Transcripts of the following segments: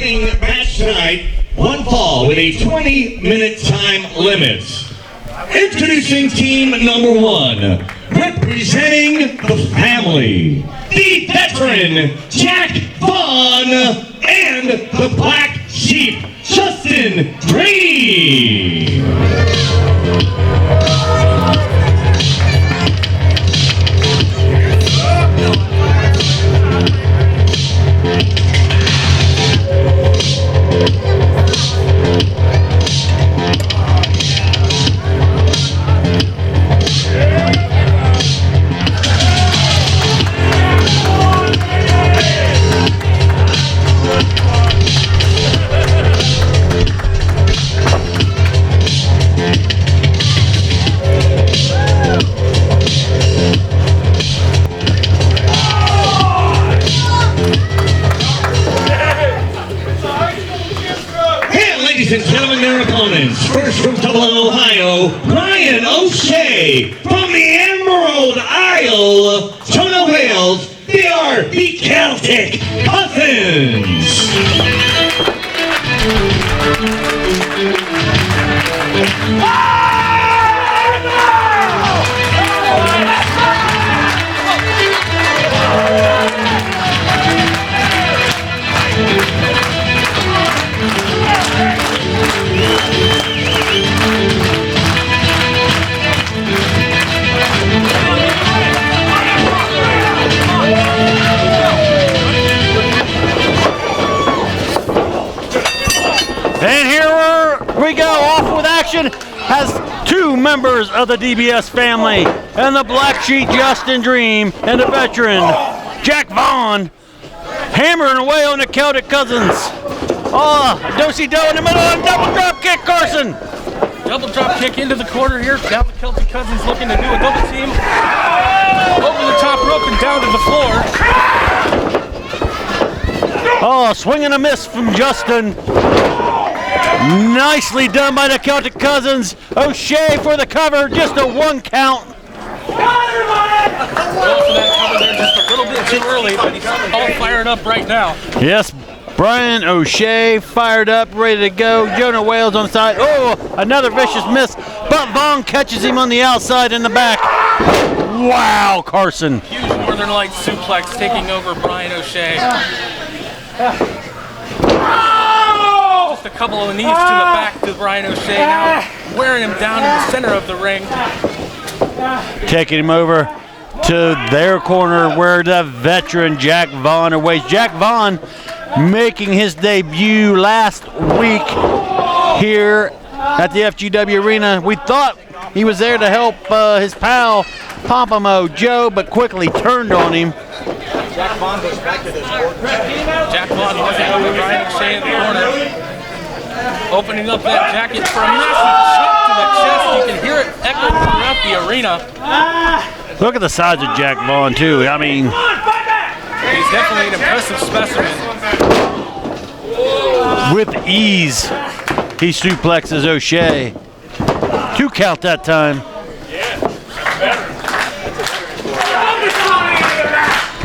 opening match tonight, one fall with a 20-minute time limit. Introducing team number 1, representing the family, the veteran Jack Vaughn and the Black Sheep Justin Dream. Ladies and gentlemen, their opponents. First from Dublin, Ohio, Brian O'Shea. From the Emerald Isle, Jonah, Wales, they are the Celtic Cousins. And here we go, off with action, has 2 members of the DBS family, and the Black Sheep Justin Dream, and the veteran Jack Vaughn, hammering away on the Celtic Cousins. Oh, do-si-do in the middle, and double drop kick, Carson. Double drop kick into the corner here. Now the Celtic Cousins looking to do a double team. Over the top rope and down to the floor. Oh, swing and a miss from Justin. Nicely done by the Celtic Cousins. O'Shea for the cover, just a 1 count. Well, for that cover there just a little bit too early, but he's all fired up right now. Yes, Brian O'Shea fired up, ready to go. Jonah Wales on the side. Oh, another vicious miss, but Vaughn catches him on the outside in the back. Wow, Carson. Huge Northern Lights suplex taking over Brian O'Shea. Just a couple of knees to the back to Brian O'Shea now, wearing him down in the center of the ring. Taking him over to their corner where the veteran Jack Vaughn awaits. Jack Vaughn making his debut last week here at the FGW Arena. We thought he was there to help his pal Pompamo Joe, but quickly turned on him. Jack Vaughn goes back to this board. Jack Vaughn looking over Brian O'Shea in the corner. Opening up that jacket for a massive shot to the chest. You can hear it echo throughout the arena. Look at the size of Jack Vaughn, too. I mean, he's definitely an impressive specimen. With ease, he suplexes O'Shea. 2 count that time.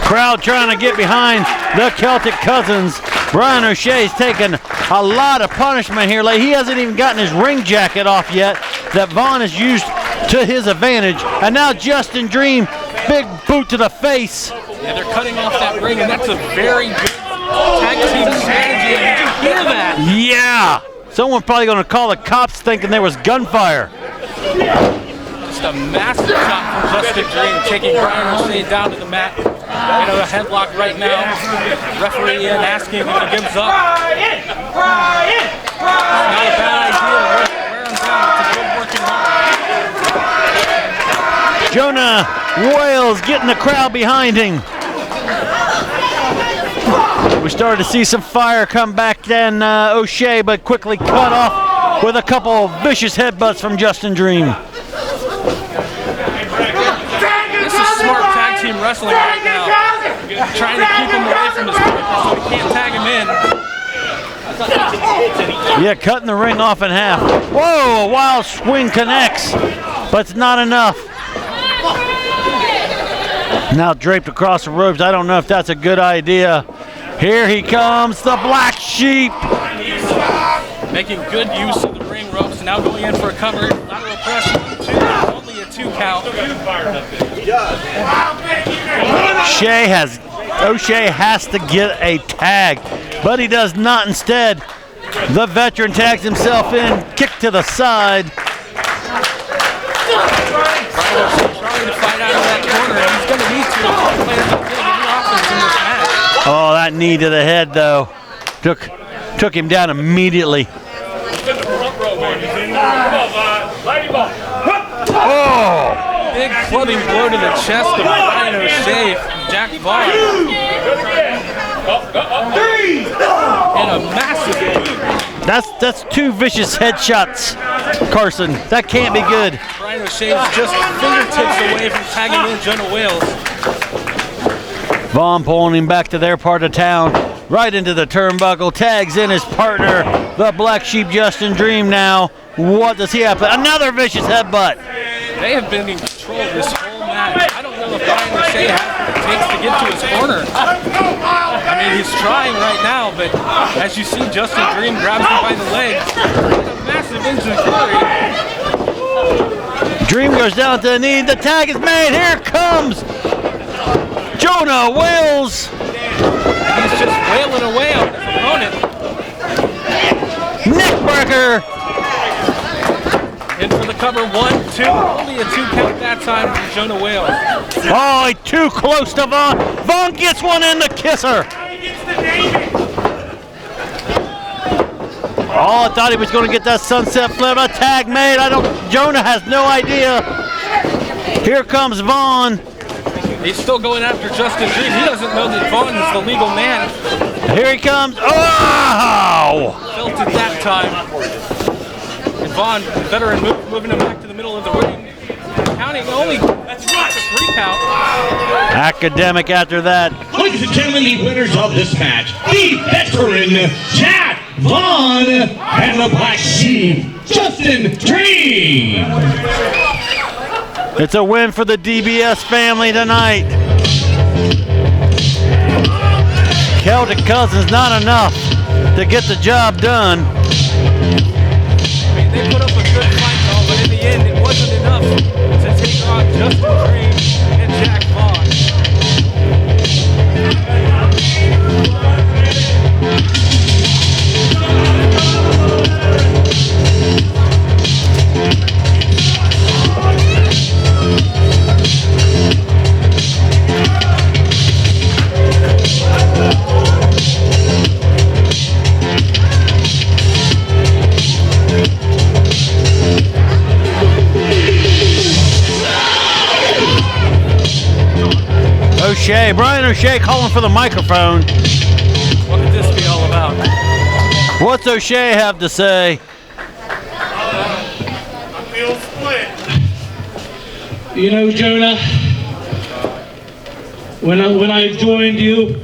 Crowd trying to get behind the Celtic Cousins. Brian O'Shea's taking a lot of punishment here. Like, he hasn't even gotten his ring jacket off yet that Vaughn has used to his advantage. And now Justin Dream, big boot to the face. Yeah, they're cutting off that ring, and that's a very good tag team strategy. Did you hear that? Yeah. Someone probably going to call the cops thinking there was gunfire. Just a massive shot from Justin Dream, taking Brian O'Shea down to the mat. You know, a headlock right now. Referee in asking if he gives up. Not a bad idea. Wear him down. It's a good working hard. Jonah Wales getting the crowd behind him. We started to see some fire come back then, O'Shea, but quickly cut off with a couple of vicious headbutts from Justin Dream. This is smart tag team wrestling right now. Trying to keep him away from his partner so he can't tag him in. Yeah, cutting the ring off in half. Whoa, a wild swing connects, but it's not enough. Now draped across the ropes. I don't know if that's a good idea. Here he comes, the Black Sheep. Making good use of the ring ropes. Now going in for a cover. Lateral press. 2. Only a 2 count. O'Shea has to get a tag, but he does not. Instead, the veteran tags himself in, kick to the side. Trying to fight out of that corner. He's going to need to play out any offense in this match. Oh, that knee to the head, though, took him down immediately. Oh! Big clubbing blow to the chest of Ryan O'Shea from Jack Vaughn. And a massive boot. That's 2 vicious headshots, Carson. That can't be good. Ryan O'Shea's just fingertips away from tagging in Jonah Wales. Vaughn pulling him back to their part of town, right into the turnbuckle, tags in his partner, the Black Sheep Justin Dream now. What does he have? Another vicious headbutt. They have been in control this whole match. I don't know if Ryan O'Shea has what it takes to get to his corner. I mean, he's trying right now, but as you see, Justin Dream grabs him by the leg. A massive injury. Dream goes down to the knee. The tag is made. Here comes Jonah Wales. He's just wailing away on his opponent. Neckbreaker. In for the cover, 1, 2. Only a 2 count that time from Jonah Wales. Oh, too close to Vaughn. Vaughn gets one in the kisser. Oh, I thought he was going to get that sunset flip. A tag made. Jonah has no idea. Here comes Vaughn. He's still going after Justin Dream. He doesn't know that Vaughn is the legal man. Here he comes. Oh! Felt it that time. And Vaughn, the veteran, moving him back to the middle of the ring. Counting only, that's right, a 3 count. Academic after that. Ladies and gentlemen, the winners of this match, the veteran Jack Vaughn and the Black Sheep Justin Dream. It's a win for the DBS family tonight. Celtic Cousins not enough to get the job done. I mean, they put up a good fight, though, but in the end, it wasn't enough to take on Justin Dream and Jack Vaughn. Brian O'Shea calling for the microphone. What could this be all about? What's O'Shea have to say? I feel split. You know, Jonah, when I joined you,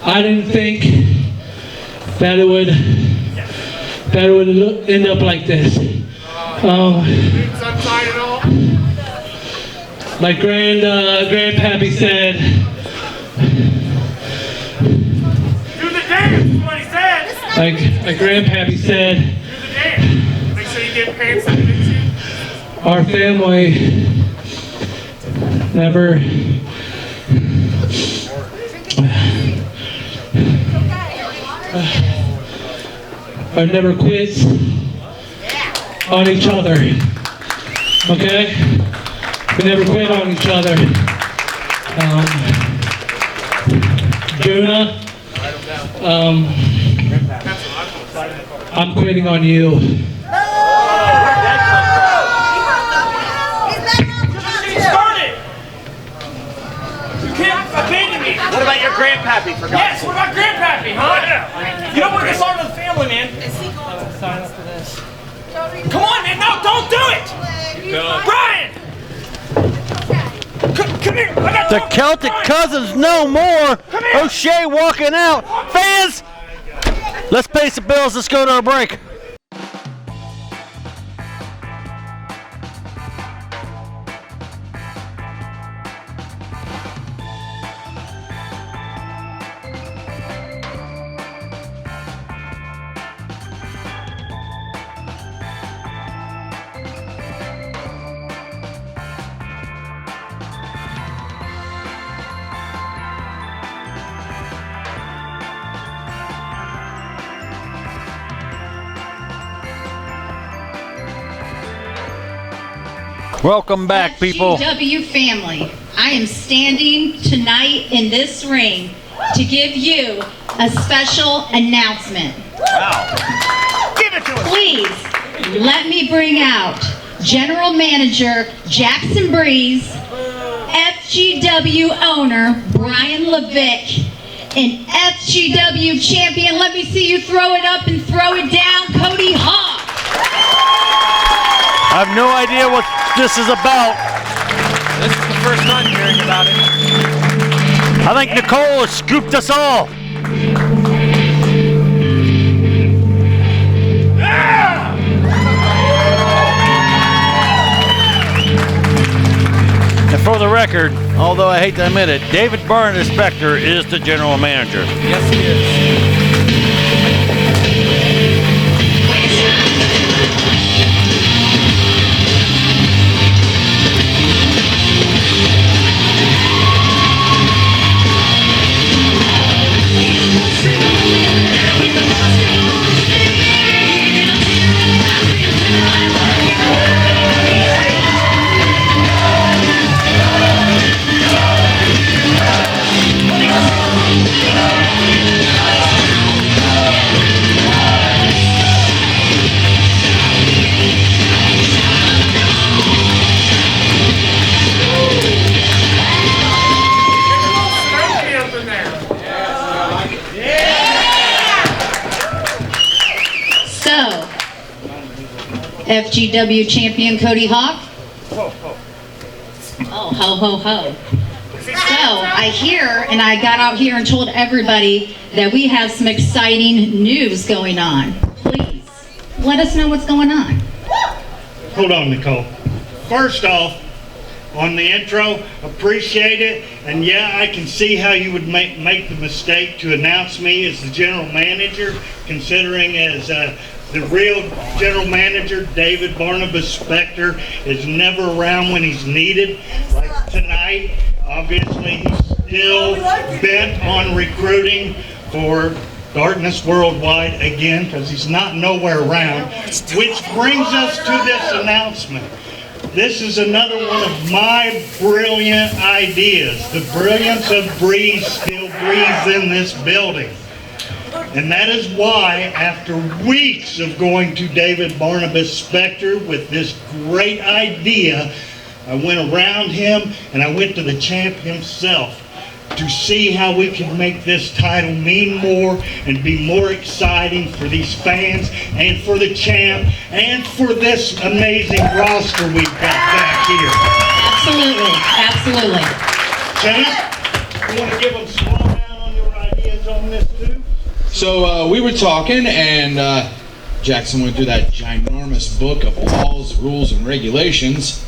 I didn't think that it would end up like this. Boots untied at all? Like Grandpappy said, Do the dance, is what he said. like Grandpappy said, Do the dance. Make sure you get pants that fit you. our family never quits on each other. Okay? We never quit on each other. Jonah, I'm quitting on you. What about your grandpappy, for God's Yes, what about Grandpappy, huh? You don't want to get started with the family, man. Sign up for this. Come on, man. No, don't do it. Brian! Come here. I got The Celtic Cousins no more. O'Shea walking out. Fans, let's pay some bills. Let's go to a break. Welcome back, people. FGW family, I am standing tonight in this ring to give you a special announcement. Wow. Give it to us. Please, let me bring out General Manager Jackson Breeze, FGW owner Brian Levick, and FGW champion, let me see you throw it up and throw it down, Cody Hawk. I have no idea what this is about. This is the first time hearing about it. I think Nicole has scooped us all. And for the record, although I hate to admit it, David Barnes Spector is the general manager. Yes, he is. FGW champion Cody Hawk. Oh, ho, ho, ho. So, I hear, and I got out here and told everybody that we have some exciting news going on. Please, let us know what's going on. Hold on, Nicole. First off, on the intro, appreciate it, and yeah, I can see how you would make the mistake to announce me as the general manager, considering as the real general manager, David Barnabas Spector, is never around when he's needed. Like tonight, obviously he's still bent on recruiting for Darkness Worldwide again, because he's not nowhere around, which brings us to this announcement. This is another one of my brilliant ideas. The brilliance of Breeze still breathes in this building. And that is why, after weeks of going to David Barnabas Spector with this great idea, I went around him and I went to the champ himself to see how we can make this title mean more and be more exciting for these fans and for the champ and for this amazing roster we've got back here. Absolutely, absolutely. Champ, you want to give them some lowdown on your ideas on this too? So we were talking, and Jackson went through that ginormous book of laws, rules, and regulations.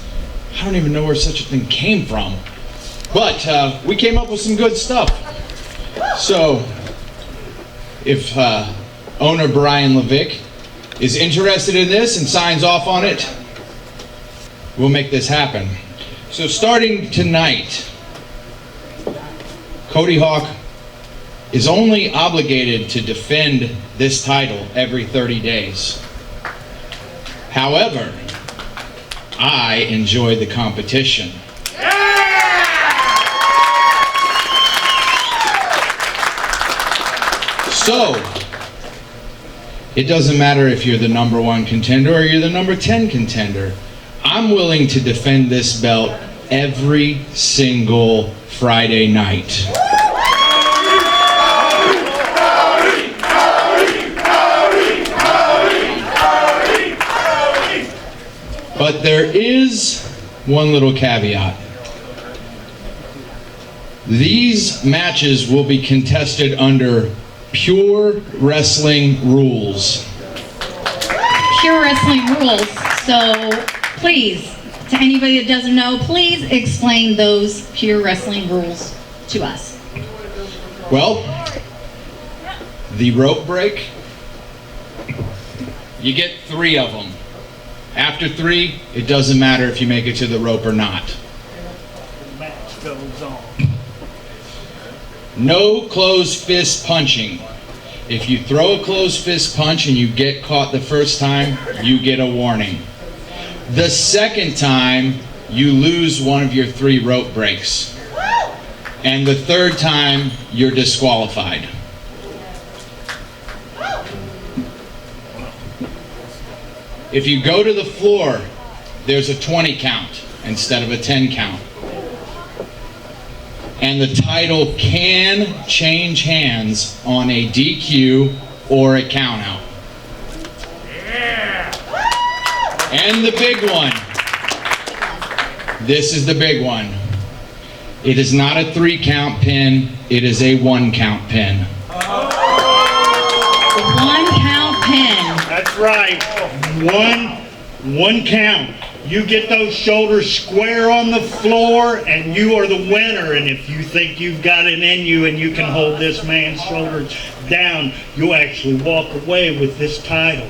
I don't even know where such a thing came from. But we came up with some good stuff. So if owner Brian Levick is interested in this and signs off on it, we'll make this happen. So starting tonight, Cody Hawk is only obligated to defend this title every 30 days. However, I enjoy the competition. So, it doesn't matter if you're the #1 contender or you're the #10 contender. I'm willing to defend this belt every single Friday night. But there is one little caveat. These matches will be contested under pure wrestling rules. Pure wrestling rules. So please, to anybody that doesn't know, please explain those pure wrestling rules to us. Well, the rope break, you get 3 of them. After 3, it doesn't matter if you make it to the rope or not. The match goes on. No closed fist punching. If you throw a closed fist punch and you get caught the first time, you get a warning. The second time, you lose one of your 3 rope breaks. And the third time, you're disqualified. If you go to the floor, there's a 20 count instead of a 10 count. And the title can change hands on a DQ or a count out. And the big one. This is the big one. It is not a 3 count pin, it is a 1 count pin. 1 count pin. That's right. One count. You get those shoulders square on the floor and you are the winner. And if you think you've got it in you and you can hold this man's shoulders down, you'll actually walk away with this title.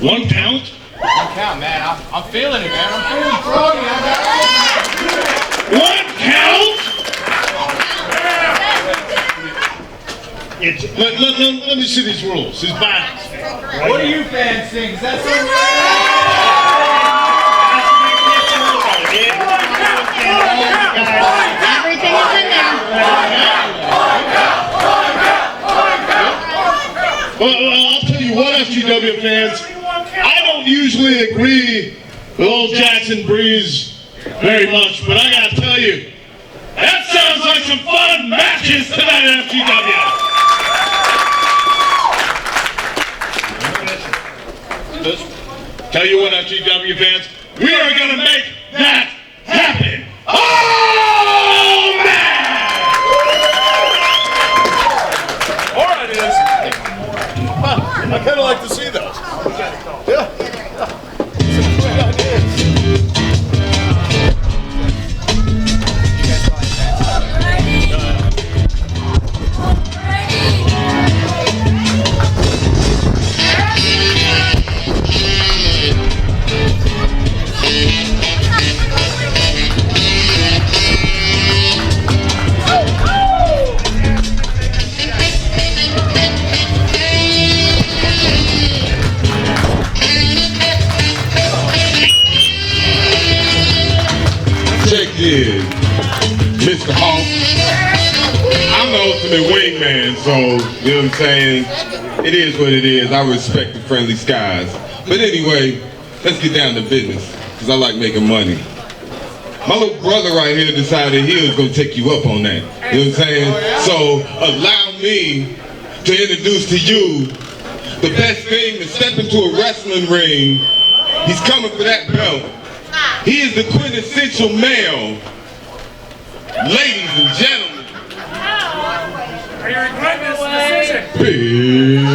1 count? 1 count, man. I'm feeling it, man. I'm feeling froggy. 1 count? Let me see these rules. These bounds. What do you fans think? Is that so Everything is in there. Well, I'll tell you what, FGW fans. I don't usually agree with old Jackson Breeze very much, but I gotta tell you, that sounds like some fun matches tonight at FGW. Tell you what, FGW fans, we are gonna make that happen. Oh man! All right, it is. I kind of like to see those. Yeah. Mr. Hawk. I'm the ultimate wingman, so, you know what I'm saying? It is what it is. I respect the friendly skies. But anyway, let's get down to business, because I like making money. My little brother right here decided he was going to take you up on that. You know what I'm saying? So allow me to introduce to you the best thing to step into a wrestling ring. He's coming for that belt. He is the quintessential male. Ladies and gentlemen. Are you regretting this decision?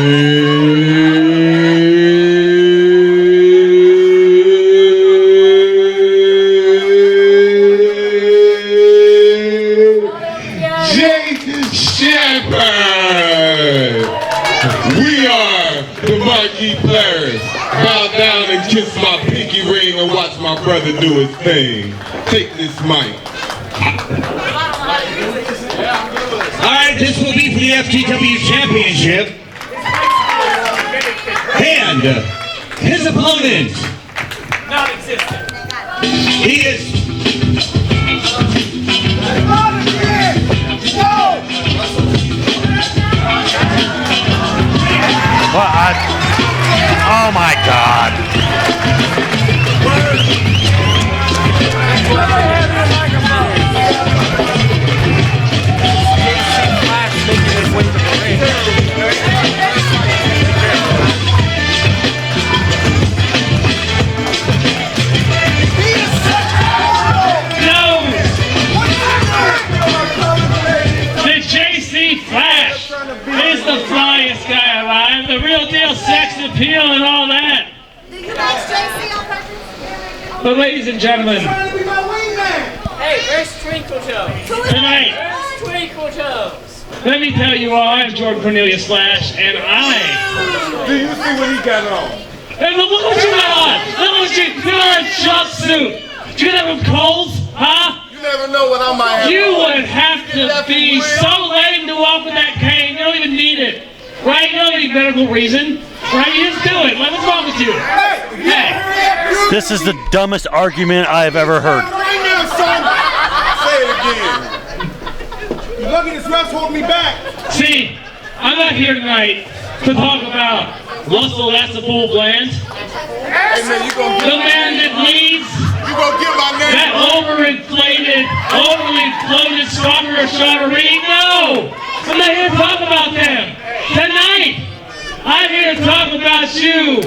We are the marquee players. Bow down and kiss my pinky ring and watch my brother do his thing. Take this mic. Alright, this will be for the FGW Championship. And his opponent. Non-existent. He is... Oh my God. He's the flyest guy alive, the real deal, sex appeal and all that. But ladies and gentlemen, Hey, where's Twinkle Toes? tonight, Where's Twinkle Toes? let me tell you all, I'm Jordan Cornelius Slash, and Do you see what he got on? and look what you got on! Look what you got a jumpsuit! Did you get that from Kohl's? Huh? You never know what I might have. You would have to be so lame to walk with that cane, you don't even need it. Right? You don't need medical reason. Right? You just do it. What's wrong with you? Hey! Hey! This is the dumbest argument I have ever heard. Right now, son. Say it again. You're lucky this ref's holding me back. See, I'm not here tonight to talk about Russell Asapul Bland, Hey, man, you gonna the man that leads get my name. that overly floated Strawberry Shottery. No! I'm not here to talk about them. Tonight, I'm here to talk about you,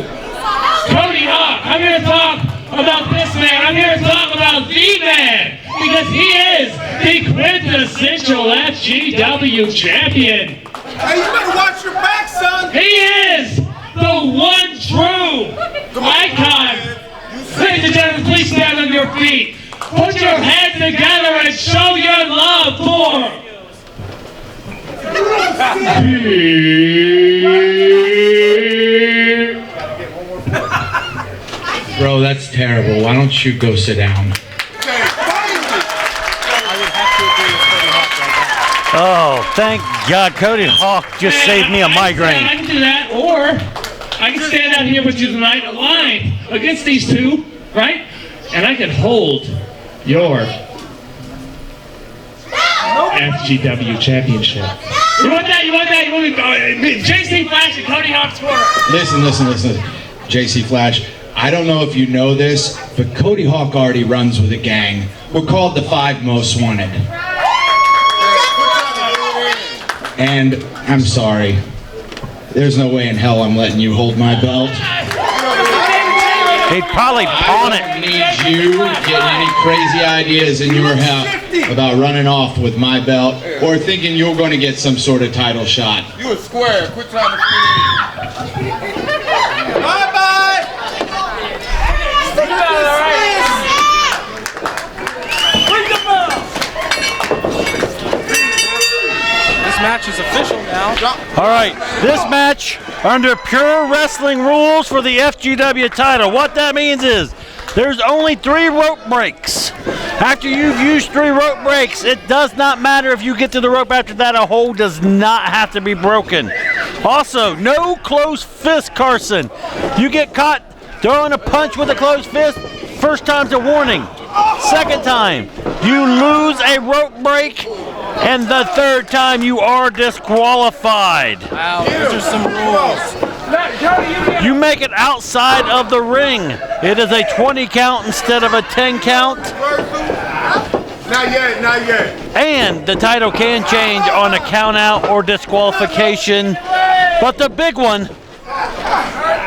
Cody Hawk. I'm here to talk about this man. I'm here to talk about the man, because he is the quintessential FGW champion. Hey, you better watch your back, son. He is the one true icon. Ladies and gentlemen, please stand on your feet. Put your hands together and show your love for Bro, that's terrible. Why don't you go sit down? Oh, thank God, Cody Hawk just saved me a migraine. I can do that, or I can stand out here with you tonight, aligned against these two, right? And I can hold your FGW championship. You want that? You want that? You want JC Flash and Cody Hawk's corner. Listen. JC Flash, I don't know if you know this, but Cody Hawk already runs with a gang. We're called the 5 Most Wanted. And I'm sorry, there's no way in hell I'm letting you hold my belt. He'd probably pawn it. I don't need you getting any crazy ideas in your head about running off with my belt or thinking you're going to get some sort of title shot. You a square. Quit trying to fit in. Bye-bye. This match is official now. All right, this match under pure wrestling rules for the FGW title. What that means is there's only 3 rope breaks. After you've used 3 rope breaks, it does not matter if you get to the rope after that. A hold does not have to be broken. Also, no closed fist, Carson. You get caught throwing a punch with a closed fist, first time's a warning. Second time, you lose a rope break, and the third time you are disqualified. Wow, those are some rules. You make it outside of the ring. It is a 20 count instead of a 10 count. Not yet. And the title can change on a count out or disqualification. But the big one,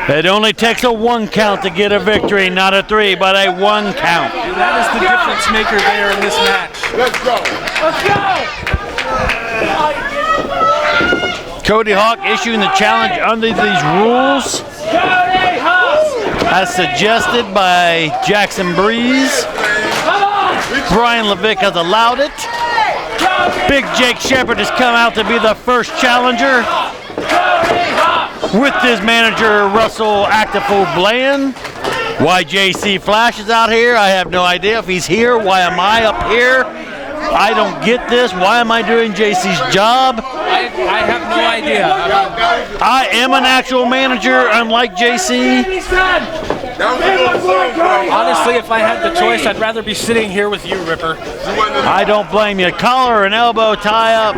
it only takes a 1 count to get a victory, not a 3, but a 1 count. That is the difference maker there in this match. Let's go. Cody Hawk issuing the challenge under these rules, as suggested by Jackson Breeze. Brian Levick has allowed it. Big Jake Shepard has come out to be the first challenger with his manager Russell Actiful Bland. Why JC Flash is out here, I have no idea. If he's here, why am I up here? I don't get this. Why am I doing JC's job? I have no idea. I am an actual manager, unlike JC. Honestly, if I had the choice, I'd rather be sitting here with you, Ripper. I don't blame you. Collar and elbow tie up.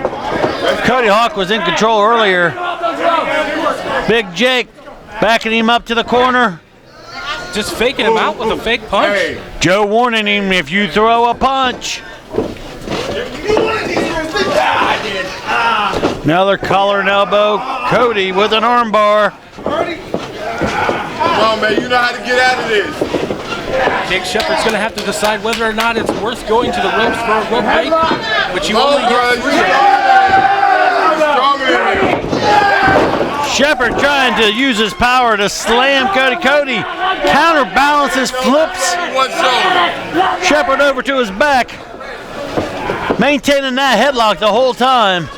Cody Hawk was in control earlier. Big Jake backing him up to the corner. Just faking him out with a fake punch. Joe warning him, if you throw a punch. Another collar and elbow. Cody with an armbar. Come on, man. You know how to get out of this. Jake Shepard's going to have to decide whether or not it's worth going to the ropes for a rope break, which you only get 3 of. Shepard trying to use his power to slam Cody. Cody counterbalances, flips Shepard over to his back, maintaining that headlock the whole time.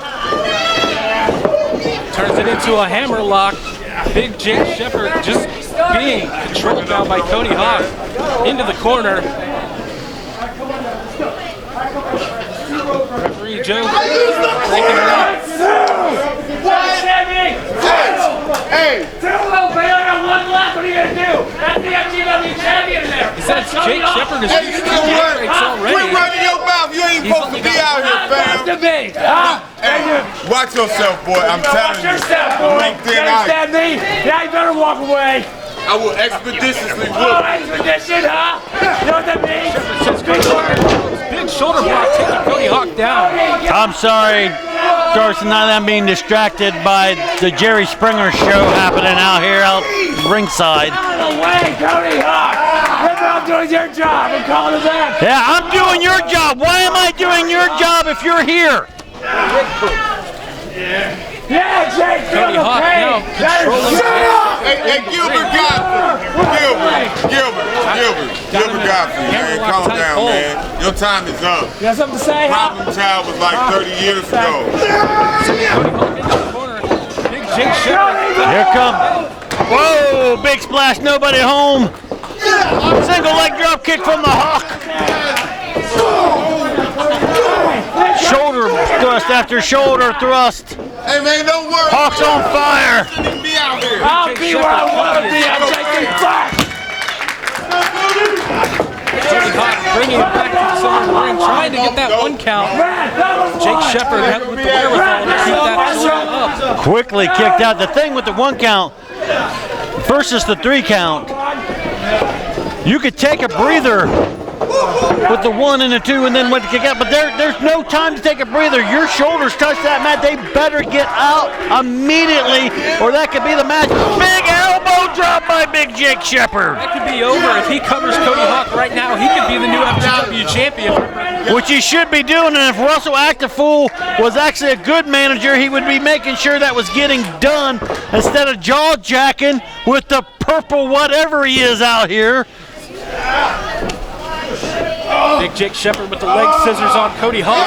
Turns it into a hammer lock. Big Jake Shepard just being controlled now by Cody Hawk. Into the corner. Referee Joe breaking it up. Hey! Two little baby, I got one left. What are you gonna do? That's the FGW champion there. He says Jake Shepard is Hey, you know what? already. Quit running your mouth. You ain't supposed to be out here, fam. To me. Hey, watch yourself, boy. I'm telling Watch you. yourself, boy. LinkedIn, You understand me? Yeah, you better walk away. I will expeditiously Oh, whoop. expedition, huh? You know what that means? Big shoulder block taking Cody Hawk down. I'm sorry, Carson, now that I'm being distracted by the Jerry Springer show happening out here out ringside. Out of the way, Cody Hawk. I'm doing your job. I'm calling it back. Yeah, I'm doing your job. Why am I doing your job if you're here? Yeah, Jake, Cody Hawk now controlling. Hey, Gilbert Godfrey. Gilbert Godfrey, man. Calm down, man. Your time is up. You got something to say? Problem child was like 30 years ago. Big Jake Shepard. Here come. Whoa, big splash, nobody home. Single leg drop kick from the Hawk. Shoulder thrust after shoulder thrust. Hey, man, don't worry. Hawk's on fire. Be out here. I'll be where I want to be. I'm taking back. Cody Hawk bringing it back to the center of the ring, trying to get that 1 count. Jake Shepard had with the wherewithal to keep that shoulder up. Quickly kicked out. The thing with the 1 count versus the 3 count, you could take a breather with the 1 and the 2 and then went to kick out, but there's no time to take a breather. Your shoulders touch that mat. They better get out immediately or that could be the match. Big elbow drop by Big Jake Shepard. That could be over. If he covers Cody Hawk right now, he could be the new FGW champion. Which he should be doing, and if Russell Actifool was actually a good manager, he would be making sure that was getting done instead of jaw-jacking with the purple whatever he is out here. Big Jake Shepard with the leg scissors on Cody Hawk.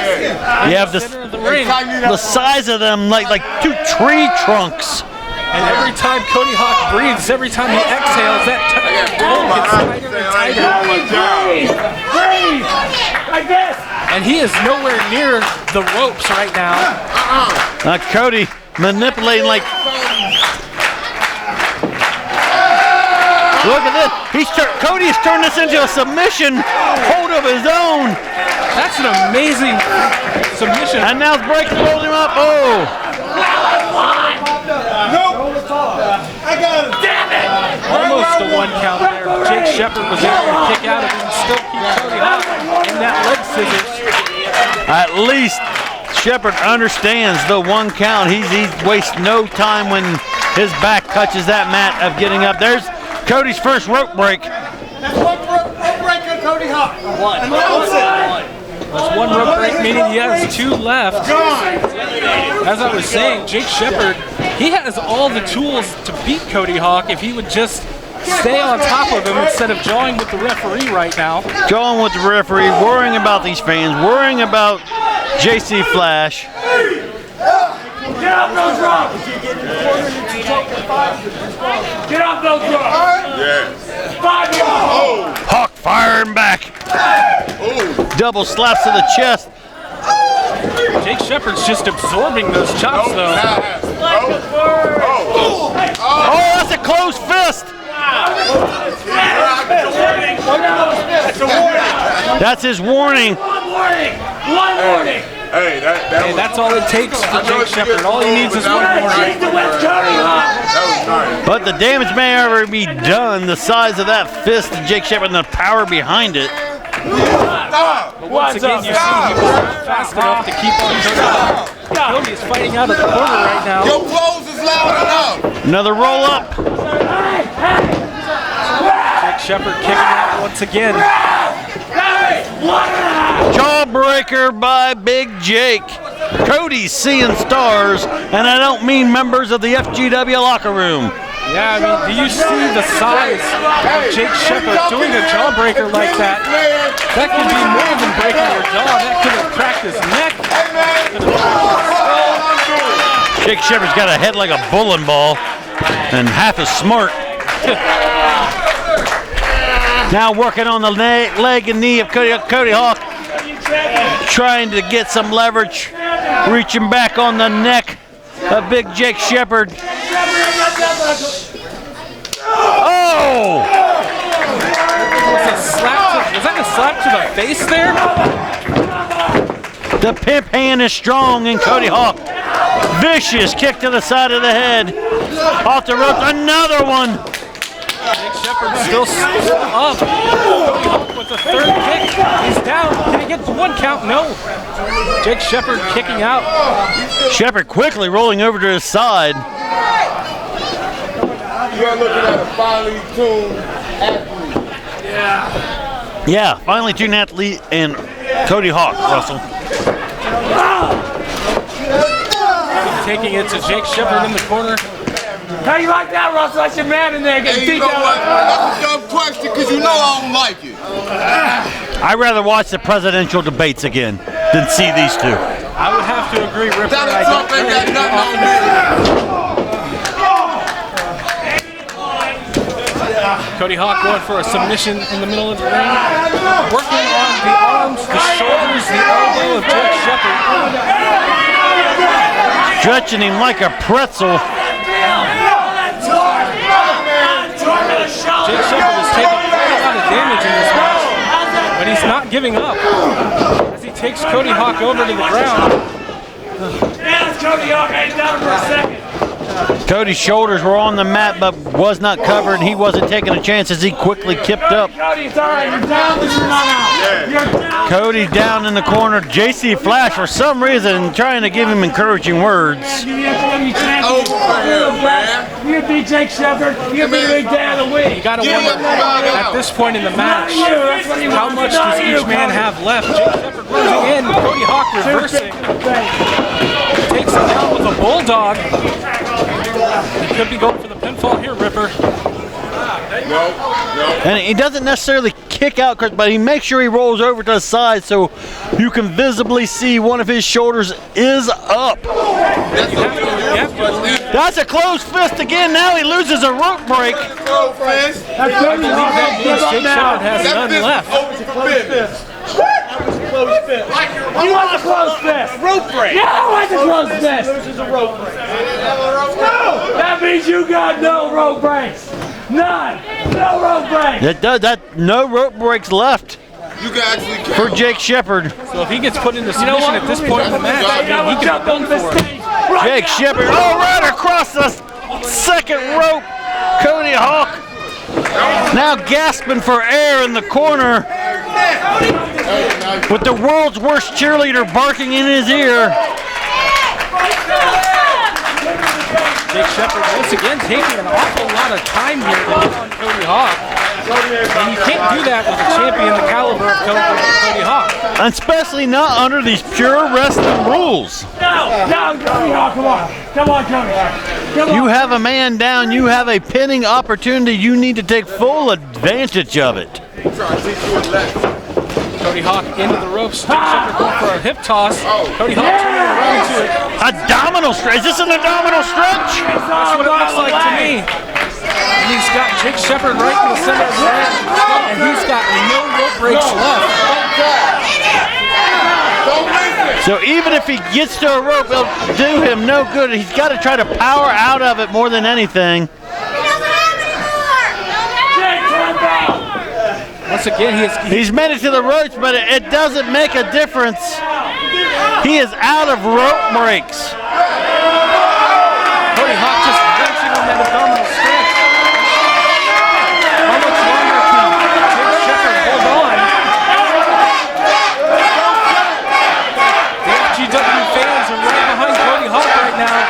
You have the size of them like 2 tree trunks. And every time Cody Hawk breathes, every time he exhales, that hole gets tighter and tighter. Breathe. Like this. And he is nowhere near the ropes right now. Cody manipulating like. Look at this. Cody's turned this into a submission hold of his own. That's an amazing submission. And now Breaker rolls him up. Oh. Nope. I got it. Damn it. Almost a 1 count there. Jake Shepard was able to kick out of it and still keep Cody Hawk in that leg scissors. At least Shepard understands the 1 count. He wastes no time when his back touches that mat of getting up. There's Cody's first rope break. That's one rope break on Cody Hawk. One. That's 1 rope break, meaning he has 2 left. As I was saying, Jake Shepard, he has all the tools to beat Cody Hawk if he would just stay on top of him instead of jawing with the referee right now. Jawing with the referee, worrying about these fans, worrying about JC Flash. Get off those ropes. Get off those ropes. Yes. 5 yards. Hawk firing back. Double slaps to the chest. Jake Shepard's just absorbing those chops, though. Oh, that's a closed fist. That's a warning. That's his warning. One warning. Hey, That's all it takes for Jake Shepard. All he needs is 1 warning. that was nice. But the damage may ever be done. The size of that fist of Jake Shepard and the power behind it. But once again, you see he was fast enough to keep on Cody Hawk. Cody is fighting out of the corner right now. Your clothes is loud enough. Another roll up. Jake Shepard kicking out once again. Jawbreaker by Big Jake. Cody's seeing stars, and I don't mean members of the FGW locker room. Yeah, I mean, do you see the size of Jake Shepard doing a jawbreaker like that? That could be more than breaking your jaw. That could have cracked his neck. Jake Shepard's got a head like a bowling ball and half as smart. Now working on the leg and knee of Cody Hawk, trying to get some leverage, reaching back on the neck of Big Jake Shepard. Oh! Was that a slap to the face there? The pimp hand is strong in Cody Hawk. Vicious kick to the side of the head. Off the ropes, another one. Jake Shepard still up. Cody Hawk with the third kick. He's down. Can he get one count? No. Jake Shepard kicking out. Shepard quickly rolling over to his side. You're looking at a finely tuned athlete. Yeah, finely tuned athlete and Cody Hawk, Russell. Taking it to Jake Shepard in the corner. How you like that, Russell? That's your man in there getting beat down. That's a dumb question because you know I don't like it. I'd rather watch the presidential debates again than see these two. I would have to agree, Ripper. Donald Trump ain't got nothing on me. Cody Hawk going for a submission in the middle of the ring. Working on the arms, the shoulders, the elbow of Jake Shepard. Stretching him like a pretzel. Jake Shepard is taking a lot of damage in this match, but he's not giving up as he takes Cody Hawk over to the ground. Yeah, it's Cody Hawk. I ain't down for a second. Cody's shoulders were on the mat but was not covered. He wasn't taking a chance as he quickly kipped up. Cody, it's all right. You're down, but you're not out. You're down. Cody down in the corner. JC Flash, for some reason, trying to give him encouraging words. You beat Jake Shepard. You beat Big Dan of the week. You got to wonder at this point in the match, how much does each man have left? Jake Shepard losing in. Cody Hawk reversing. Takes him down with a bulldog. He could be going for the pinfall here, Ripper. And he doesn't necessarily kick out, but he makes sure he rolls over to the side so you can visibly see one of his shoulders is up. That's a closed fist again. Now he loses a rope break. I believe that means Jake Shepard has none left. Closed fist. You want the closed fist? Rope break. Yeah, I want the closed fist. Loses a rope break. No! That means you got no rope breaks. None. No rope breaks. It does that. No rope breaks left You can actually count. for Jake Shepard. So if he gets put into submission at this point in the match, I mean, he can be done for it. Jake Shepard, oh, right across the second rope. Cody Hawk now gasping for air in the corner with the world's worst cheerleader barking in his ear. Jake Shepard once again taking an awful lot of time here to get on Cody Hawk. And you can't do that with a champion the caliber of Cody Hawk. Especially not under these pure wrestling rules. No, Cody Hawk, come on. Come on, Cody. Come on. You have a man down, you have a pinning opportunity, you need to take full advantage of it. Cody Hawk into the ropes. Jake Shepard going for a hip toss. Cody Hawk turning around into it. Abdominal stretch. Is this an abdominal stretch? That's what it looks like to me. And he's got Jake Shepard right in the center of the ring. And he's got no rope breaks left. So even if he gets to a rope, it'll do him no good. He's got to try to power out of it more than anything. Once again, he's made it to the ropes, but it doesn't make a difference. He is out of rope breaks. Cody Hawk just wrenching on that abdominal stretch. How much longer can Jake Shepard hold on? The FGW fans are right behind Cody Hawk right now.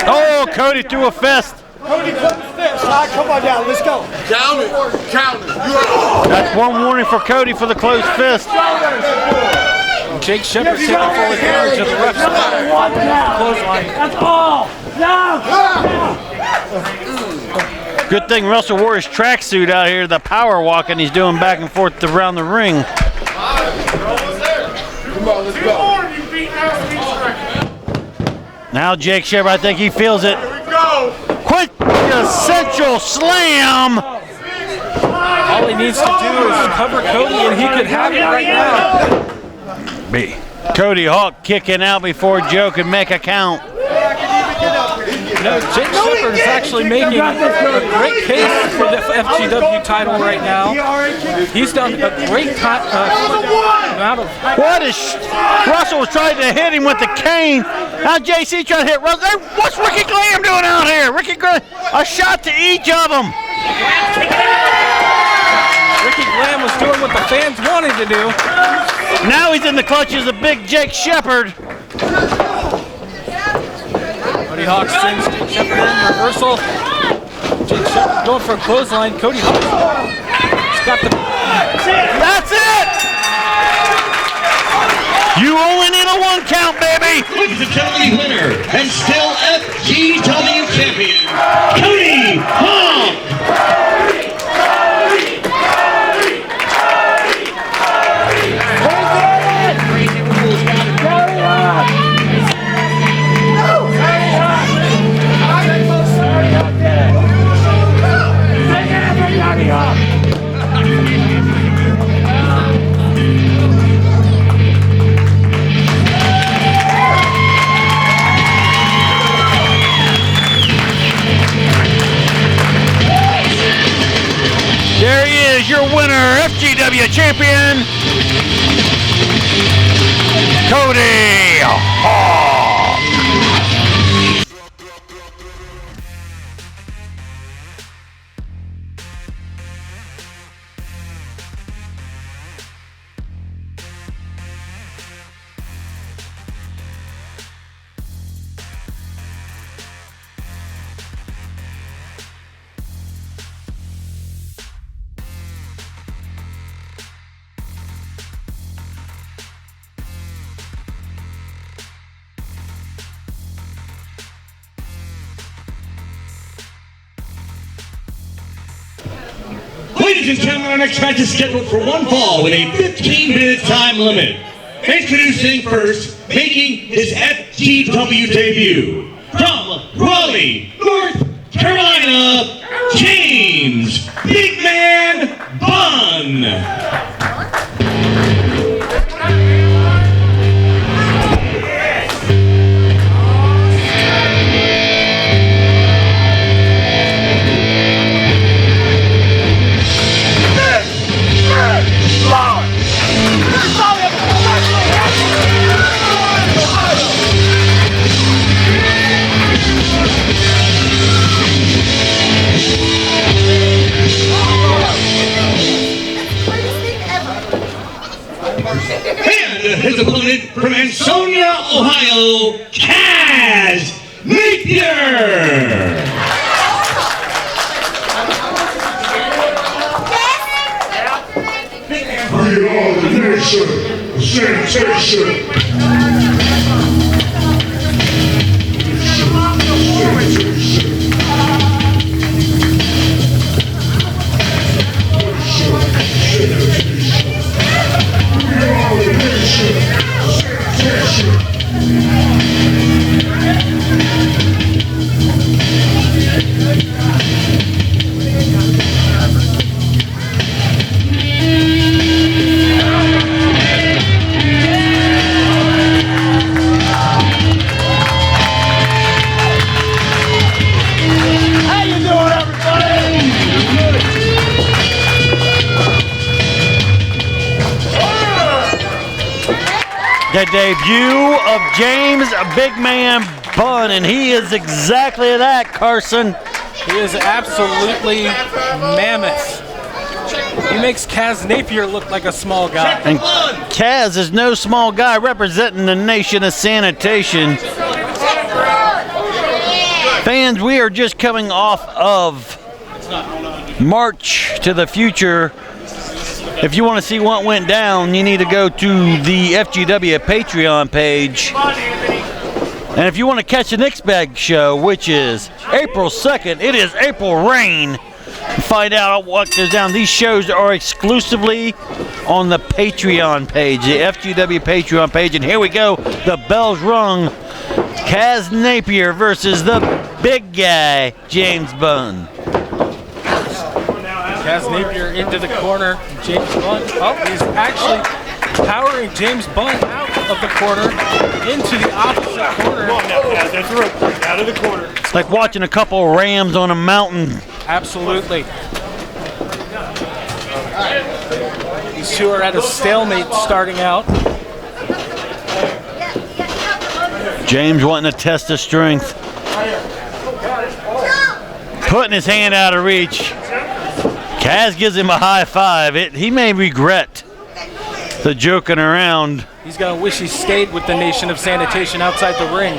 Oh, Cody threw a fist. Cody, close fist. All right, come on down. Let's go. Count it. Count it. That's one warning for Cody for the closed fist. Jake Shepard taking full advantage of the ref's clothesline. That's all. No. Good thing Russell wore his tracksuit out here, the power walking he's doing back and forth around the ring. Come on, let's go. Now Jake Shepard, I think he feels it. Here we go. Quintessential slam. All he needs to do is cover Cody and he could have it right now. B. Cody Hawk kicking out before Joe could make a count. No, Jake Shepard is actually making a great case for the FGW title right now. He's done a great amount of... What is... Russell was trying to hit him with the cane. Now JC trying to hit Russell. Hey, what's Ricky Graham doing out here? Ricky Graham, a shot to each of them. Ricky Graham was doing what the fans wanted to do. Now he's in the clutches of big Jake Shepard. Cody Hawk sends Jake Shepard in reversal. Jake Shepard going for a clothesline. Cody Hawk has got the... That's it! You only need a 1 count, baby! Ladies and gentlemen, winner and still FGW champion, Cody Hawk! There he is, your winner, FGW champion, Cody Hawk. Ladies and gentlemen, our next match is scheduled for 1 fall with a 15-minute time limit. Introducing first, making his FGW debut, from Raleigh, North Carolina, James Big Man Bunn. His opponent from Ansonia, Ohio, Kaz Napier. Bring all the nation, sanitation. The debut of James Big Man Bunn, and he is exactly that, Carson. He is absolutely mammoth. He makes Kaz Napier look like a small guy. And Kaz is no small guy, representing the nation of sanitation. Fans, we are just coming off of March to the Future. If you want to see what went down, you need to go to the FGW Patreon page. And if you want to catch the next bag show, which is April 2nd, it is April Rain. Find out what goes down. These shows are exclusively on the Patreon page, the FGW Patreon page. And here we go. The bell's rung. Kaz Napier versus the big guy, James Bunn. Kaz Napier into the corner. James Bunn. Oh, he's actually powering James Bunn out. out of the corner into the opposite corner. Come on now, Kaz, that's the rope. Out of the corner. It's like watching a couple rams on a mountain. Absolutely. These two are at a stalemate starting out. James wanting to test his strength. Putting his hand out of reach. Kaz gives him a high five. He may regret the joking around. He's going to wish he stayed with the Nation of Sanitation outside the ring.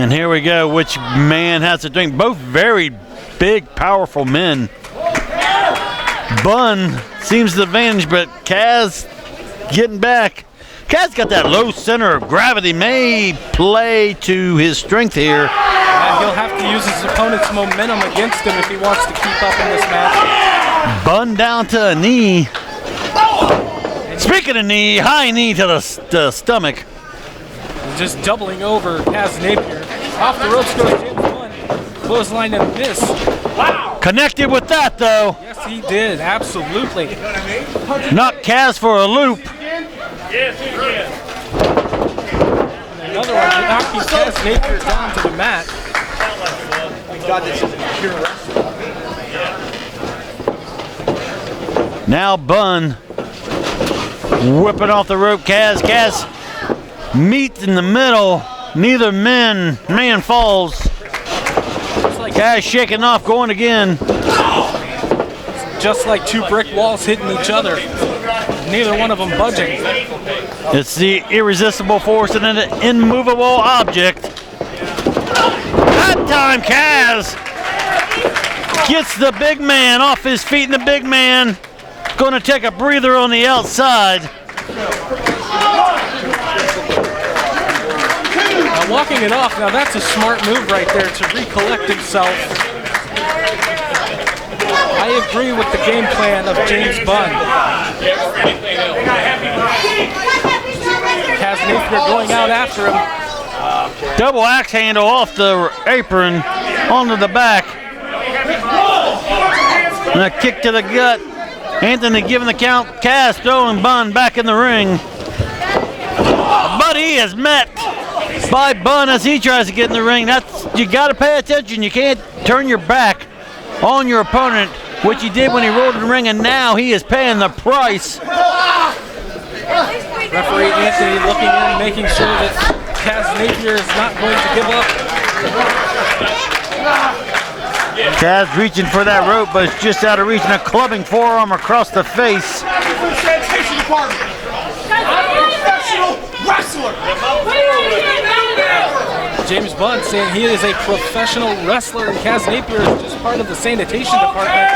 And here we go. Which man has to drink? Both very big, powerful men. Bun seems the advantage, but Kaz getting back. Kaz got that low center of gravity. May play to his strength here. He'll have to use his opponent's momentum against him if he wants to keep up in this match. Bun down to a knee. Speaking of knee, high knee to the stomach. Just doubling over Kaz Napier. Off the ropes goes James Bun. Clothesline and miss. Wow. Connected with that though. Yes, he did. Absolutely. Knocked Kaz for a loop. Yes, he did. Another one knocking Kaz Napier down to the mat. God, this is a pure wrestling. Now Bun whipping off the rope. Kaz meets in the middle. Neither man falls. Kaz shaking off, going again. Just like two brick walls hitting each other. Neither one of them budging. It's the irresistible force in an immovable object. That time Kaz gets the big man off his feet, and the big man going to take a breather on the outside. Now walking it off, now that's a smart move right there to recollect himself. I agree with the game plan of James Bun. Kaz Napier going out after him. Double axe handle off the apron onto the back. And a kick to the gut. Anthony giving the count. Kaz throwing Bun back in the ring. But he is met by Bun as he tries to get in the ring. You got to pay attention. You can't turn your back on your opponent, which he did when he rolled in the ring, and now he is paying the price. Referee Anthony looking in, making sure that Kaz Napier is not going to give up. Kaz reaching for that rope, but it's just out of reach, and a clubbing forearm across the face. Sanitation department. I'm a professional wrestler. James Bun saying he is a professional wrestler, and Kaz Napier is just part of the sanitation department.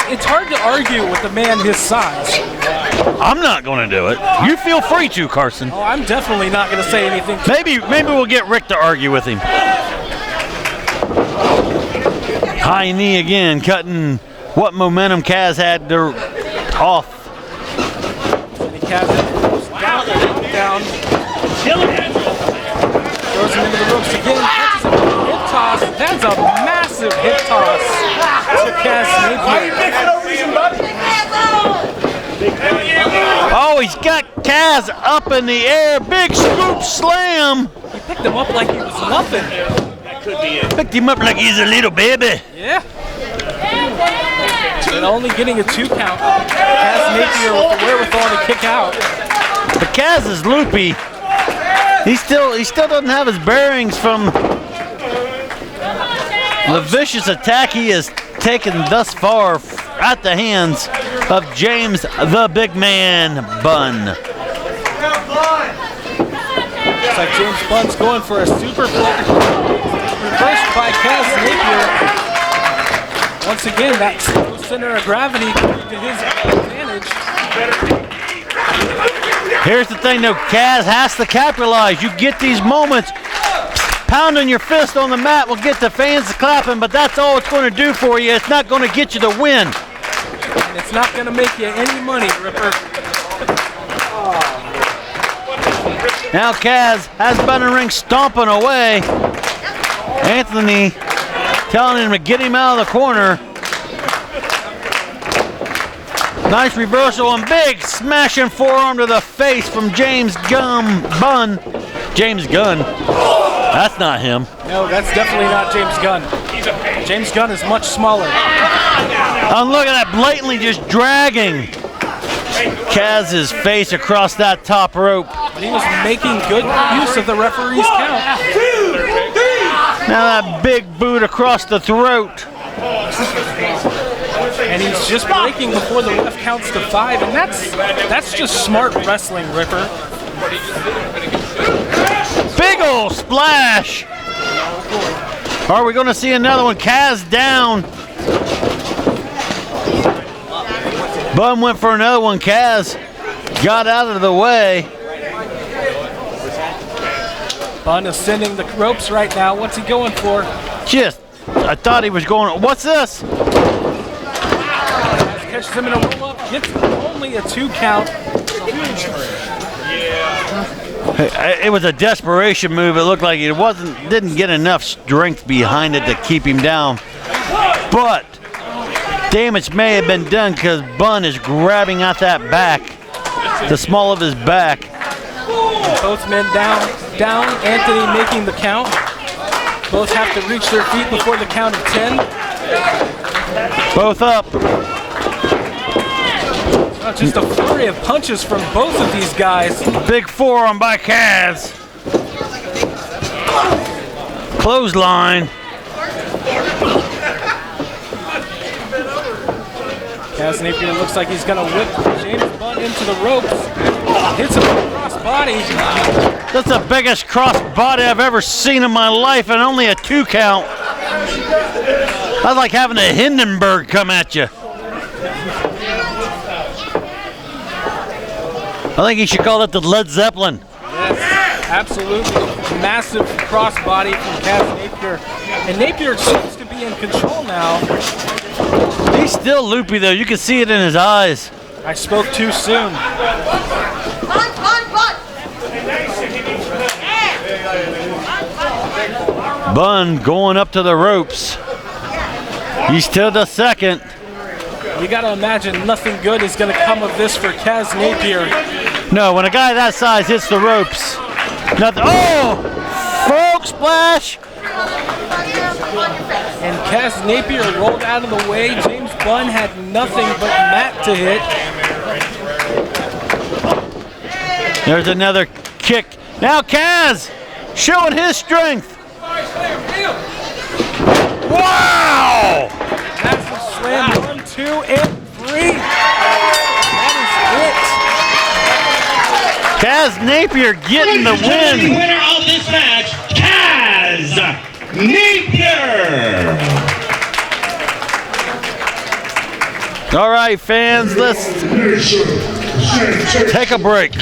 It's hard to argue with a man his size. I'm not going to do it. You feel free to, Carson. Oh, I'm definitely not going to say anything. Maybe we'll get Rick to argue with him. High knee again, cutting what momentum Kaz had off. Kaz down. Throws him into the ropes again. Catches him with a hip toss. That's a massive hip toss to Kaz Napier. Oh, he's got Kaz up in the air. Big scoop slam. He picked him up like he was nothing. Could be it. Picked him up like he's a little baby. Yeah. And only getting a 2 count. Kaz Napier with the wherewithal to kick out. But Kaz is loopy. He still doesn't have his bearings from the vicious attack he has taken thus far at the hands of James the Big Man Bun. Looks like James Bun's going for a superplex. Reversed by Kaz Napier. Once again, that center of gravity coming to his advantage. Here's the thing though, Kaz has to capitalize. You get these moments, pounding your fist on the mat will get the fans clapping, but that's all it's going to do for you. It's not going to get you the win. And it's not going to make you any money, Ripper. Now Kaz has Bun in the ring stomping away. Anthony telling him to get him out of the corner. Nice reversal and big smashing forearm to the face from James Gunn. James Gunn. That's not him. No, that's definitely not James Gunn. James Gunn is much smaller. Oh, look at that, blatantly just dragging Kaz's face across that top rope. He was making good use of the referee's count. Now that big boot across the throat. And he's just breaking before the ref counts to 5, and that's just smart wrestling, Ripper. Big ol' splash. Are we going to see another one? Kaz down. Bum went for another one. Kaz got out of the way. Bun ascending the ropes right now. What's he going for? I thought he was going, what's this? Catches him in a roll-up, gets only a 2 count. It was a desperation move. It looked like it didn't get enough strength behind it to keep him down. But damage may have been done because Bun is grabbing at that back, the small of his back. Both men down. Anthony making the count. Both have to reach their feet before the count of 10. Both up. Just a flurry of punches from both of these guys. Big forearm by Kaz. Clothesline. Kaz Napier looks like he's going to whip James Bun into the ropes. Hits him with a cross body. That's the biggest cross body I've ever seen in my life, and only a 2 count. That's like having a Hindenburg come at you. I think he should call that the Led Zeppelin. Yes, absolutely. Massive crossbody from Kaz Napier. And Napier seems to be in control now. He's still loopy, though. You can see it in his eyes. I spoke too soon. Bun going up to the ropes. He's still the second. You got to imagine nothing good is going to come of this for Kaz Napier. No, when a guy that size hits the ropes, nothing. Oh! Frog splash! And Kaz Napier rolled out of the way. James Bun had nothing but mat to hit. There's another kick. Now Kaz showing his strength. Wow! Massive slam, 1, 2, and 3. That is it. Kaz Napier getting the win. The winner of this match, Kaz Napier. All right, fans, let's take a break.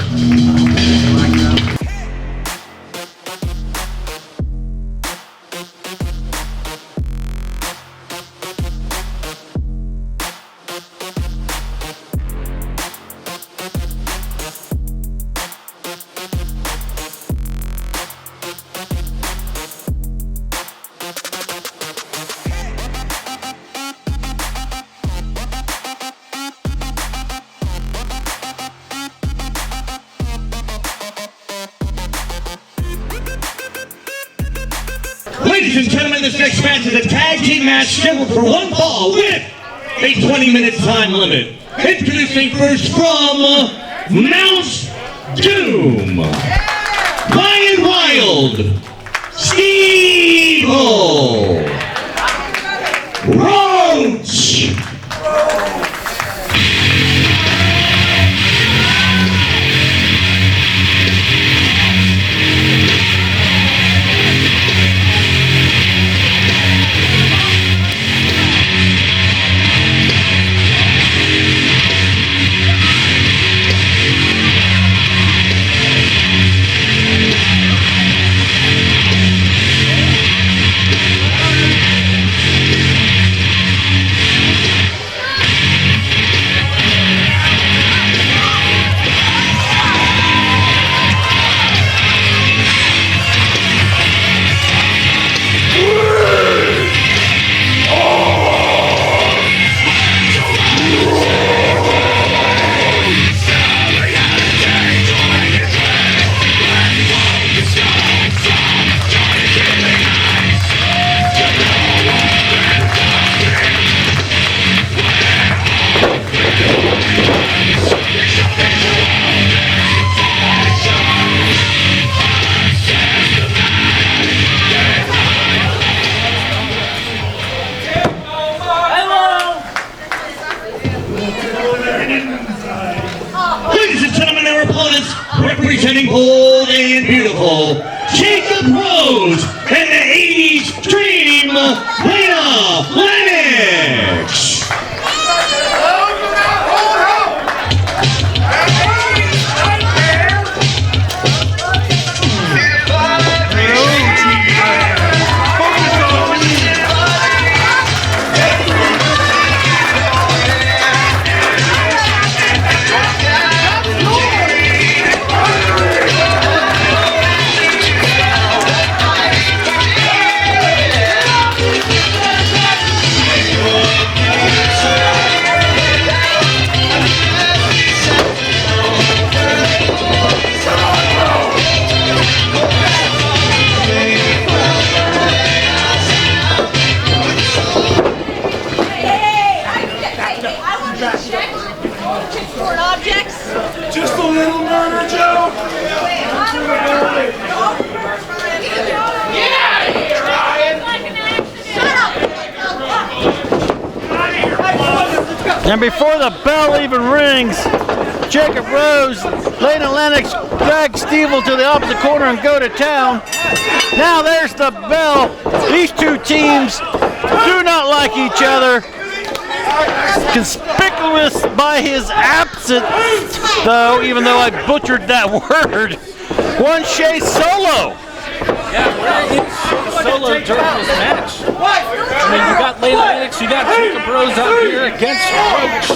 Ladies and gentlemen, this next match is a tag team match scheduled for 1 fall with a 20-minute time limit. Introducing first from Mount Doom, Ryan Wild, Steve Roach. opponents, representing bold and beautiful, Jacob Rose and the 80s Dream, Lena Lennox. Just a little murder joke. And before the bell even rings, Jacob Rose, Lena Lennox drag Stevel to the opposite corner and go to town. Now there's the bell. These two teams do not like each other. Conspicuous by his absence, though, even though I butchered that word, one Shea Solo. Yeah, we're in Solo during this match. I mean, you got Lena Lennox, you got Jacob Rose out here against Roach.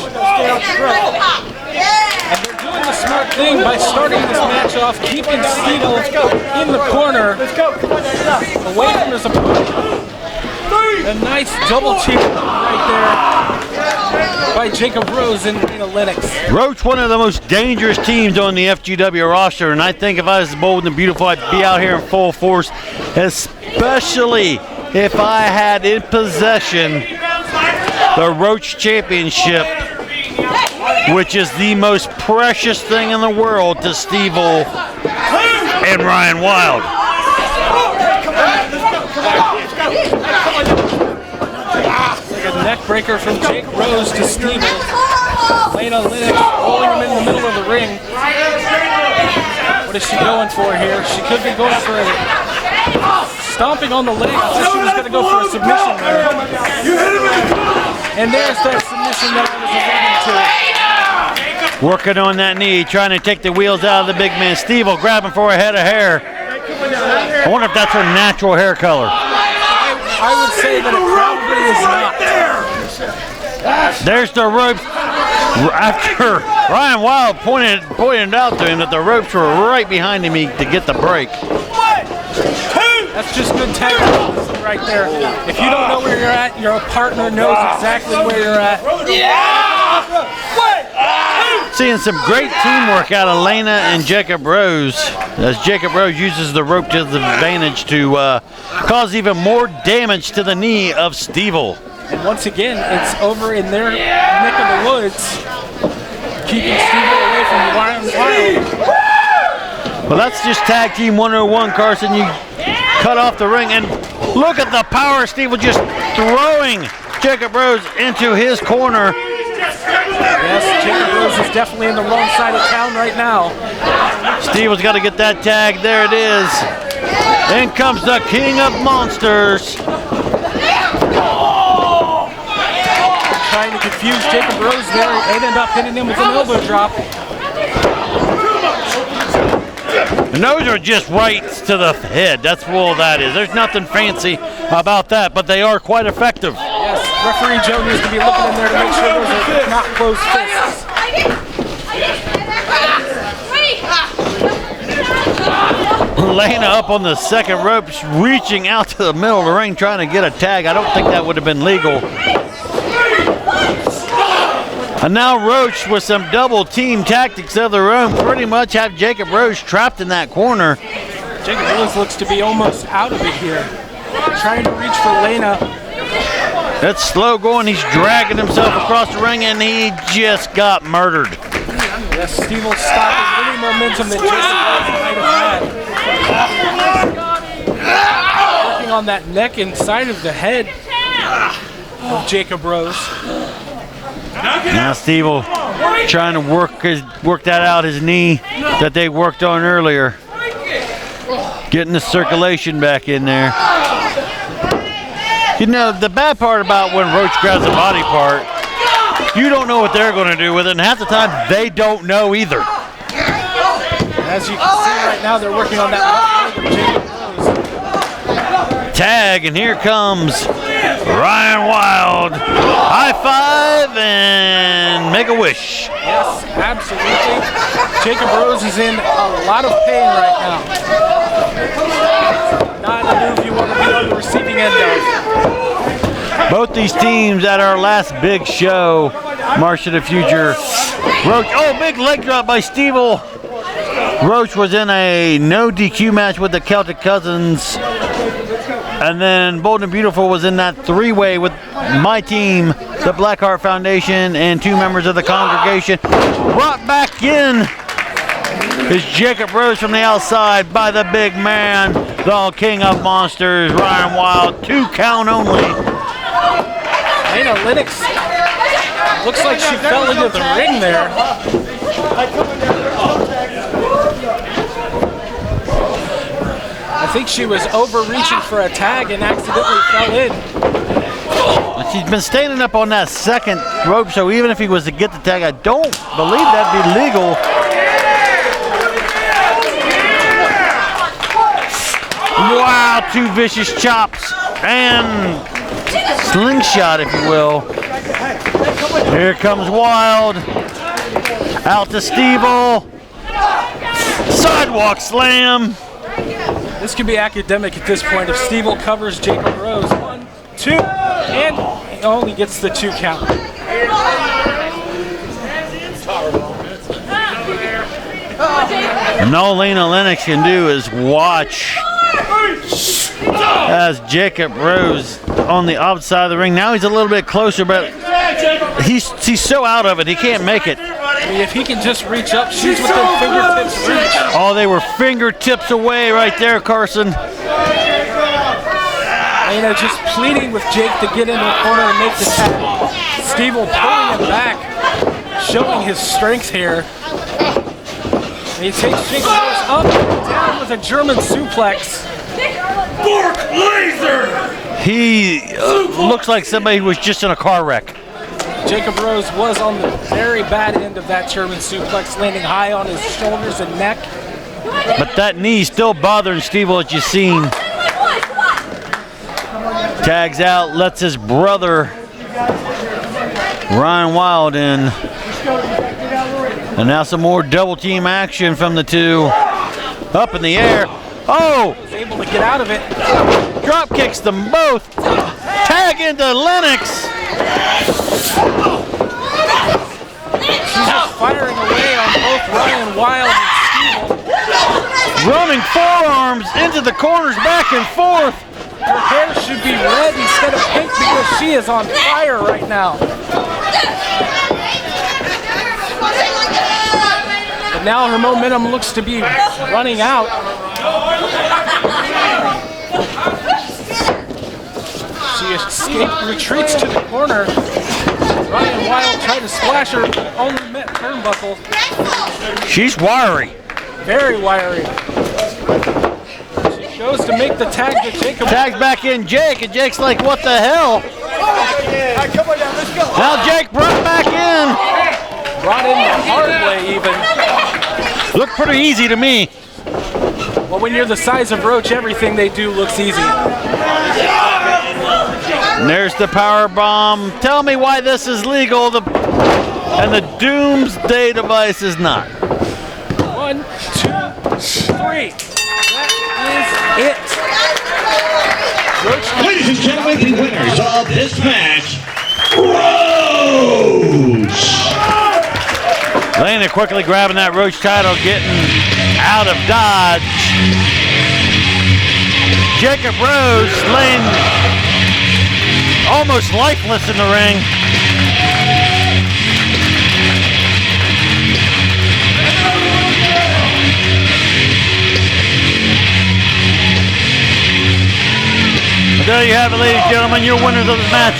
And they're doing the smart thing by starting this match off, keeping Stevel in the corner, away from his opponent. A nice double team right there by Jacob Rose and Lena Lennox. Roach, one of the most dangerous teams on the FGW roster, and I think if I was bold and beautiful, I'd be out here in full force, especially if I had in possession the Roach Championship, which is the most precious thing in the world to Stevel and Ryan Wild. Like a neck breaker from Jake Rose to Stevel. Lena Lennox rolling him in the middle of the ring. What is she going for here? She could be going for a stomping on the leg. I thought she was going to go for a submission there. And there's that submission that I was alluding to. Working on that knee, trying to take the wheels out of the big man. Stevel grabbing for a head of hair. I wonder if that's her natural hair color. I would say that it probably is not. There's the ropes. After Ryan Wild pointed out to him that the ropes were right behind him to get the break. That's just good tag right there. If you don't know where you're at, your partner knows exactly where you're at. Seeing some great teamwork out of Lena and Jacob Rose, as Jacob Rose uses the rope to his advantage to cause even more damage to the knee of Stevel. And once again, it's over in their neck of the woods, keeping Stevel away from Ryan Wild. Well, that's just Tag Team 101, Carson. You cut off the ring, and look at the power of Stevel just throwing Jacob Rose into his corner. Yes, Jacob Rose is definitely in the wrong side of town right now. Stevel's got to get that tag. There it is. In comes the King of Monsters. Trying to confuse Jacob Rose there and end up hitting him with an elbow drop. And those are just rights to the head. That's all that is. There's nothing fancy about that, but they are quite effective. Yes, referee Joe needs to be looking in there to make sure those are not closed fists. Lena up on the second ropes, reaching out to the middle of the ring, trying to get a tag. I don't think that would have been legal. And now Roach, with some double team tactics of their own, pretty much have Jacob Rose trapped in that corner. Jacob Rose looks to be almost out of it here. Trying to reach for Lena. That's slow going. He's dragging himself across the ring, and he just got murdered. Yes, Stevel stopping any momentum that Jacob Rose might have had. Working on that neck inside of the head of Jacob Rose. Now Stevel trying to work that out, his knee that they worked on earlier. Getting the circulation back in there. You know, the bad part about when Roach grabs a body part, you don't know what they're going to do with it, and half the time they don't know either. As you can see right now, they're working on that left leg of Jacob Rose. Tag, and here comes Ryan Wild. High five and make a wish. Yes, absolutely. Jacob Rose is in a lot of pain right now. Not a move you want to be on the receiving end of. Both these teams at our last big show, March of the Future. Roach, oh, big leg drop by Stevel. Roach was in a no DQ match with the Celtic Cousins. And then Bold and Beautiful was in that three-way with my team, the Blackheart Foundation, and 2 members of the congregation. Brought back in is Jacob Rose from the outside by the big man, the king of monsters, Ryan Wild. 2 count only. Lena Lennox looks like she fell into the ring there. I think she was overreaching for a tag and accidentally fell in. She's been standing up on that second rope, so even if he was to get the tag, I don't believe that'd be legal. Wow, 2 vicious chops and slingshot, if you will. Here comes Wild. Out to Stevel. Sidewalk slam. This could be academic at this point. If Stevel covers Jacob Rose, 1, 2, and he only gets the 2 count. And all Lena Lennox can do is watch as Jacob Rose on the outside of the ring. Now he's a little bit closer, but he's so out of it, he can't make it. I mean, if he can just reach up, she's within fingertips reach. Oh, they were fingertips away right there, Carson. Lena just pleading with Jake to get in the corner and make the tag. Stevel pulling him back, showing his strength here. And he takes Jacob Rose up and down with a German suplex. Bork laser! He looks like somebody who was just in a car wreck. Jacob Rose was on the very bad end of that German suplex, landing high on his shoulders and neck. But that knee still bothering Stevel, as you've seen. Tags out, lets his brother Ryan Wild in. And now some more double team action from the 2. Up in the air. Oh! Was able to get out of it. Drop kicks them both. Tag into Lennox. She's just firing away on both Ryan Wild and Stevel. Running forearms into the corners, back and forth. Her hair should be red instead of pink because she is on fire right now. But now her momentum looks to be running out. She escaped, retreats to the corner. Ryan Wild tried to splash her, but only met turnbuckle. She's wiry. Very wiry. She goes to make the tag to Jacob. Tags back in Jake, and Jake's like, what the hell? Now Jake brought back in. Brought in the hard way even. Looked pretty easy to me. Well, when you're the size of Roach, everything they do looks easy. And there's the power bomb. Tell me why this is legal, and the Doomsday device is not. 1, 2, 3. That is it. Roach. Ladies and gentlemen, the winners of this match, Roach! Lena quickly grabbing that Roach title, getting out of dodge. Jacob Rose laying almost lifeless in the ring. But there you have it, ladies and gentlemen, your winners of this match.